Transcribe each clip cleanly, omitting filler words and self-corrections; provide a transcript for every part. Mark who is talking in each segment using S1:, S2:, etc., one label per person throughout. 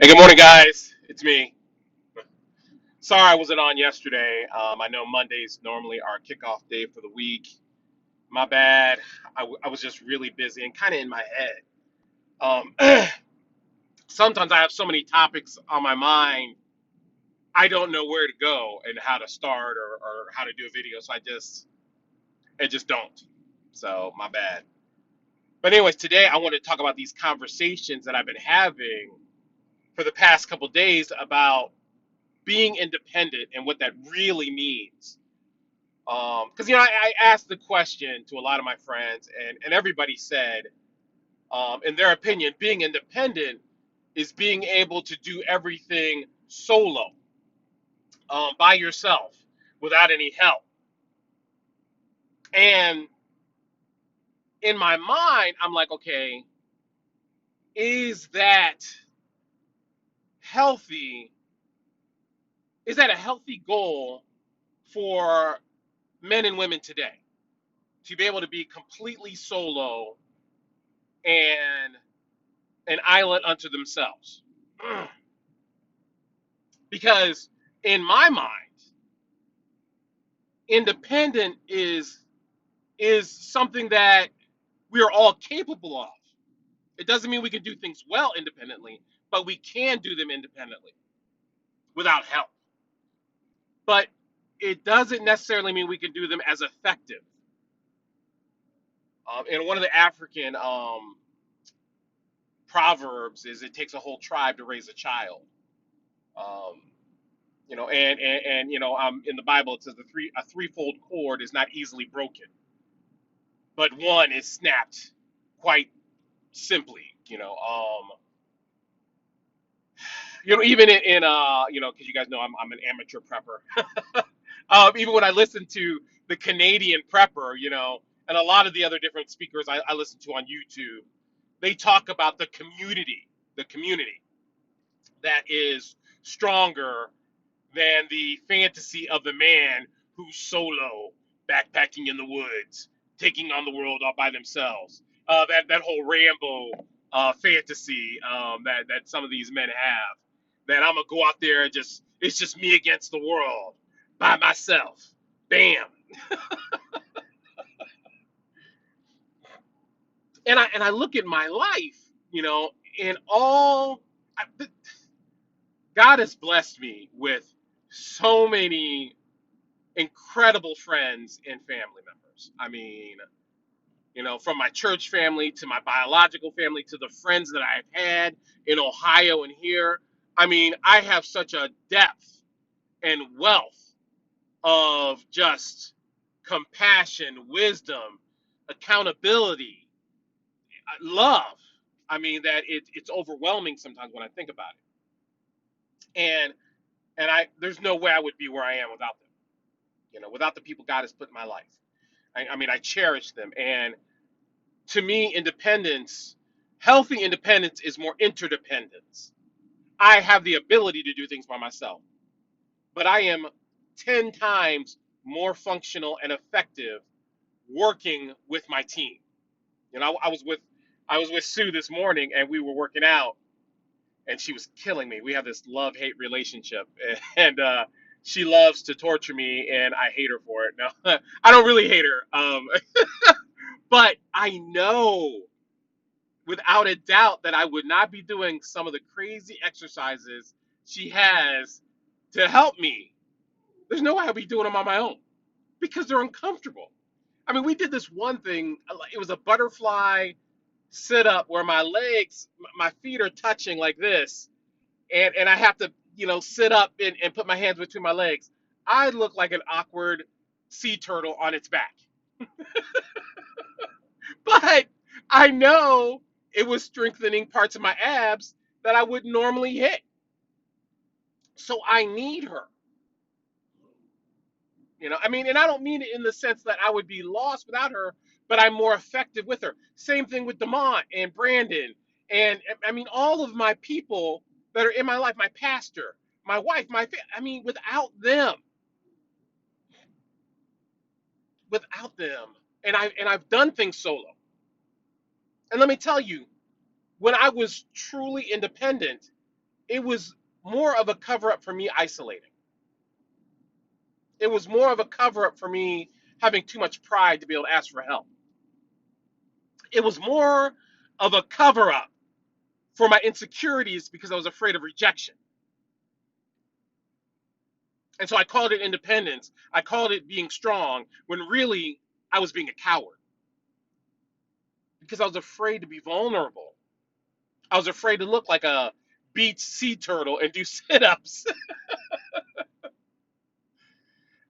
S1: Hey, good morning, guys. It's me. Sorry I wasn't on yesterday. I know Mondays normally our kickoff day for the week. My bad. I was just really busy and kind of in my head. Sometimes I have so many topics on my mind, I don't know where to go and how to start or how to do a video. So I just don't. So my bad. But anyways, today I want to talk about these conversations that I've been having for the past couple days about being independent and what that really means. Because I asked the question to a lot of my friends, and everybody said, in their opinion, being independent is being able to do everything solo, by yourself, without any help. And in my mind, I'm like, okay, is that healthy? Is that a healthy goal for men and women today to be able to be completely solo and an island unto themselves? Because in my mind, independent is something that we are all capable of. It doesn't mean we can do things well independently, but we can do them independently without help. But it doesn't necessarily mean we can do them as effective. And one of the African proverbs is it takes a whole tribe to raise a child. Um, in the Bible it says a threefold cord is not easily broken, but one is snapped quite simply. Even because you guys know I'm an amateur prepper. Even when I listen to the Canadian prepper, and a lot of the other different speakers I listen to on YouTube, they talk about the community that is stronger than the fantasy of the man who's solo, backpacking in the woods, taking on the world all by themselves. That whole Rambo fantasy that some of these men have. That I'm gonna go out there and it's just me against the world by myself. Bam. And I look at my life, and God has blessed me with so many incredible friends and family members. I mean, from my church family to my biological family to the friends that I've had in Ohio and here. I mean, I have such a depth and wealth of just compassion, wisdom, accountability, love. I mean, that it's overwhelming sometimes when I think about it. And there's no way I would be where I am without them. Without the people God has put in my life. I mean, I cherish them. And to me, healthy independence is more interdependence. I have the ability to do things by myself, but I am 10 times more functional and effective working with my team. I was with Sue this morning and we were working out and she was killing me. We have this love-hate relationship and she loves to torture me and I hate her for it. No, I don't really hate her. But I know without a doubt that I would not be doing some of the crazy exercises she has to help me. There's no way I'll be doing them on my own because they're uncomfortable. I mean, we did this one thing. It was a butterfly sit up where my feet are touching like this, and I have to, sit up and put my hands between my legs. I look like an awkward sea turtle on its back. But I know it was strengthening parts of my abs that I wouldn't normally hit. So I need her. I mean, and I don't mean it in the sense that I would be lost without her, but I'm more effective with her. Same thing with Demont and Brandon. And I mean, all of my people that are in my life, my pastor, my wife, I mean, without them, and I've done things solo. And let me tell you, when I was truly independent, It was more of a cover up for me isolating. It was more of a cover up for me having too much pride to be able to ask for help. It was more of a cover up for my insecurities because I was afraid of rejection. And so I called it independence. I called it being strong when really I was being a coward because I was afraid to be vulnerable. I was afraid to look like a beach sea turtle and do sit ups.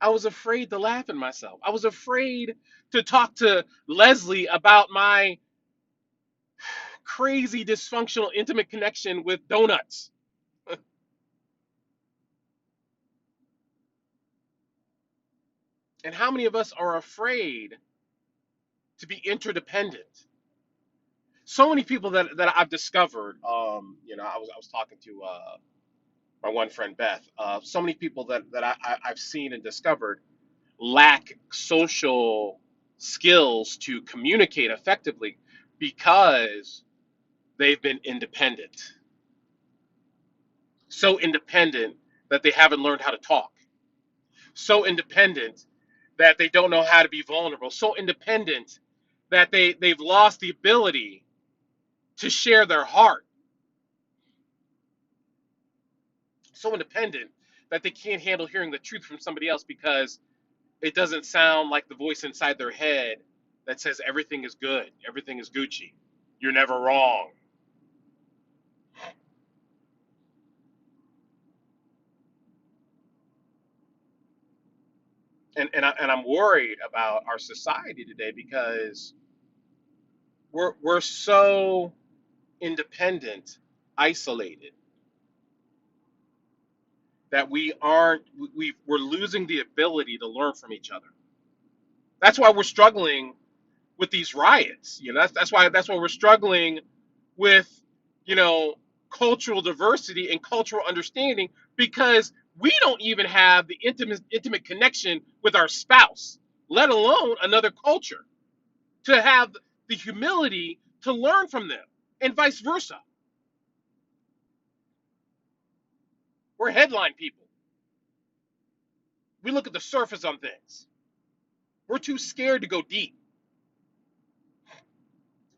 S1: I was afraid to laugh at myself. I was afraid to talk to Leslie about my crazy dysfunctional intimate connection with donuts. And how many of us are afraid to be interdependent? So many people that I've discovered, I was talking to my one friend Beth. So many people I've seen and discovered lack social skills to communicate effectively because they've been independent. So independent that they haven't learned how to talk. So independent that they don't know how to be vulnerable. So independent that they've lost the ability to share their heart. So independent that they can't handle hearing the truth from somebody else because it doesn't sound like the voice inside their head that says everything is good, everything is Gucci, you're never wrong. And I'm worried about our society today because we're so independent, isolated, that we're losing the ability to learn from each other. That's why we're struggling with these riots. That's why we're struggling with, you know, cultural diversity and cultural understanding because we don't even have the intimate connection with our spouse, let alone another culture, to have the humility to learn from them, and vice versa. We're headline people. We look at the surface on things. We're too scared to go deep.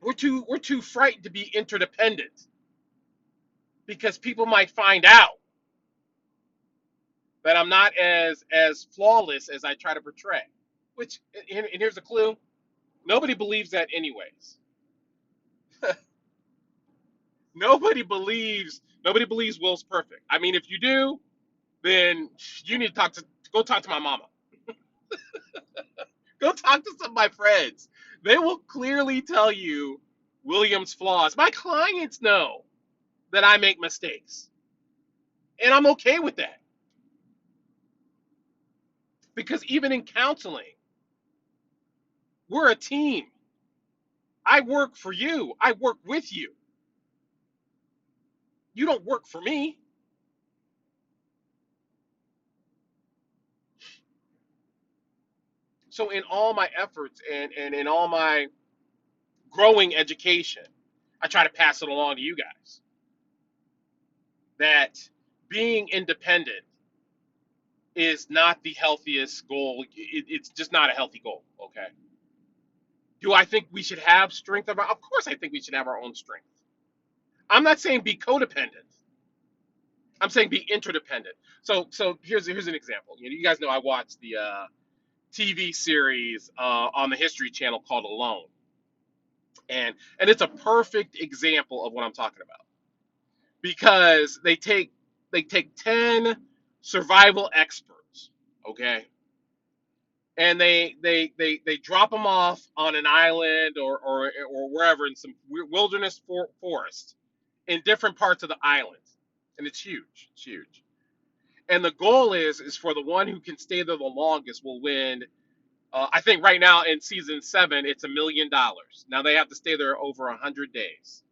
S1: We're too frightened to be interdependent because people might find out that I'm not as flawless as I try to portray. Which, and here's a clue: nobody believes that anyways. Nobody believes Will's perfect. I mean, if you do, then you need to go talk to my mama. Go talk to some of my friends. They will clearly tell you William's flaws. My clients know that I make mistakes, and I'm okay with that because even in counseling, we're a team. I work for you. I work with you. You don't work for me. So in all my efforts and in all my growing education, I try to pass it along to you guys that being independent is not the healthiest goal. It's just not a healthy goal. Okay. Do I think we should have strength of course I think we should have our own strength. I'm not saying be codependent. I'm saying be interdependent. So here's an example. You guys know I watched the TV series on the History Channel called Alone, and it's a perfect example of what I'm talking about because they take 10 survival experts, okay, and they drop them off on an island or wherever in some wilderness forest in different parts of the island, and it's huge. And the goal is for the one who can stay there the longest will win. I think right now in season 7, it's $1 million. Now they have to stay there over 100 days,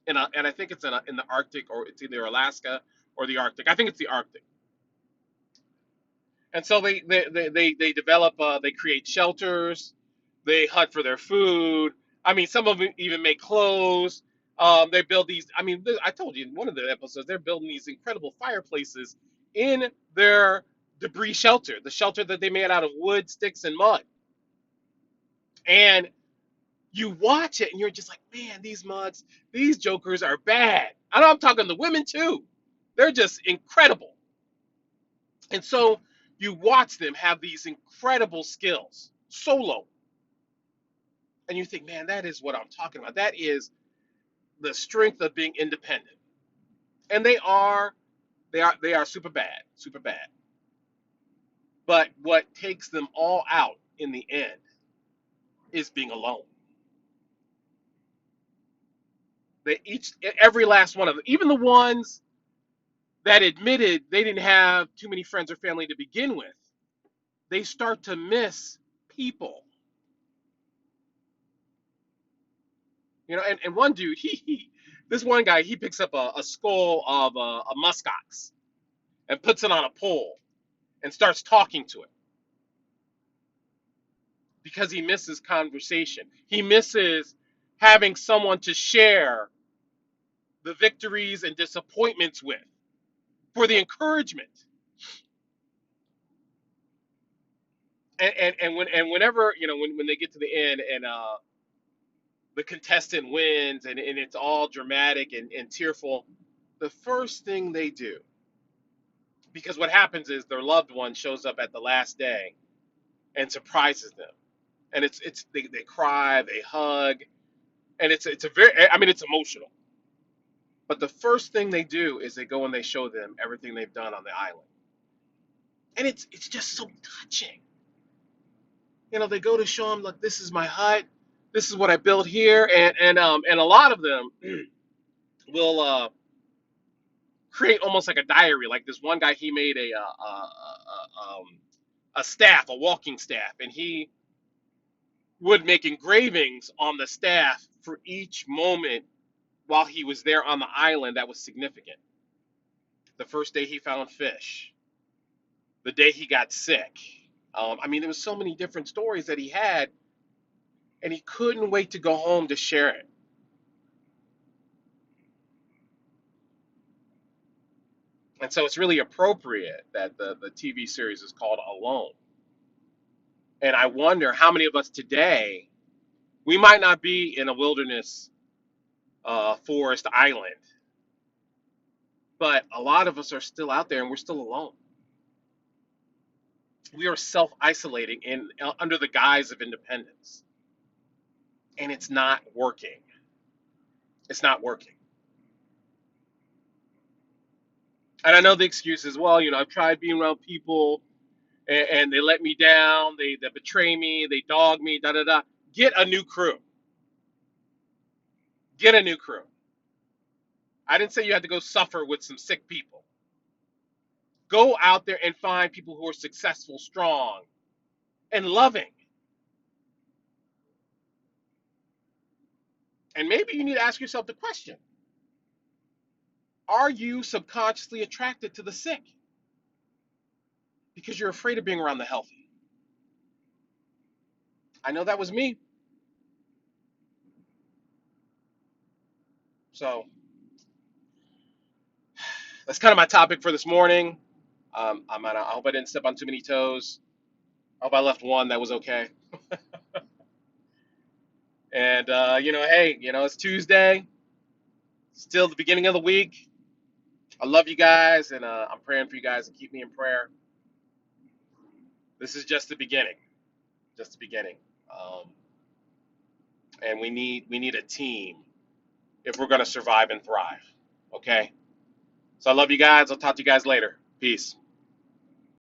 S1: and I think it's in the Arctic, or it's either Alaska or the Arctic. I think it's the Arctic. And so they develop, they create shelters, they hunt for their food. I mean, some of them even make clothes. They build these. I mean, I told you in one of the episodes, they're building these incredible fireplaces in their debris shelter, the shelter that they made out of wood, sticks, and mud. And you watch it, and you're just like, man, these mugs, these jokers are bad. I know I'm talking to women too. They're just incredible. And so you watch them have these incredible skills solo, and you think, man, that is what I'm talking about. That is the strength of being independent. And they are super bad, super bad. But what takes them all out in the end is being alone. Every last one of them, even the ones that admitted they didn't have too many friends or family to begin with, they start to miss people. And one dude, this one guy, he picks up a skull of a muskox and puts it on a pole and starts talking to it because he misses conversation. He misses having someone to share the victories and disappointments with for the encouragement. Whenever when they get to the end and the contestant wins and it's all dramatic and tearful, the first thing they do, because what happens is their loved one shows up at the last day and surprises them, and they cry, they hug, and it's a very, I mean, it's emotional. But the first thing they do is they go and they show them everything they've done on the island, and it's just so touching. They go to show them, look, this is my hut, this is what I built here, and a lot of them will create almost like a diary. Like this one guy, he made a staff, a walking staff, and he would make engravings on the staff for each moment while he was there on the island that was significant. The first day he found fish, the day he got sick. I mean, there was so many different stories that he had, and he couldn't wait to go home to share it. And so it's really appropriate that the TV series is called Alone. And I wonder how many of us today, we might not be in a wilderness forest island, but a lot of us are still out there and we're still alone. We are self-isolating in under the guise of independence, and it's not working. It's not working. And I know the excuse is, well, I've tried being around people and they let me down, they betray me, they dog me, da da da. Get a new crew. Get a new crew. I didn't say you had to go suffer with some sick people. Go out there and find people who are successful, strong, and loving. And maybe you need to ask yourself the question, are you subconsciously attracted to the sick because you're afraid of being around the healthy? I know that was me. So that's kind of my topic for this morning. I hope I didn't step on too many toes. I hope I left one that was okay. And hey, it's Tuesday, still the beginning of the week. I love you guys, and I'm praying for you guys and keep me in prayer. This is just the beginning, just the beginning. Um, and we need a team if we're going to survive and thrive. Okay. So I love you guys. I'll talk to you guys later. Peace.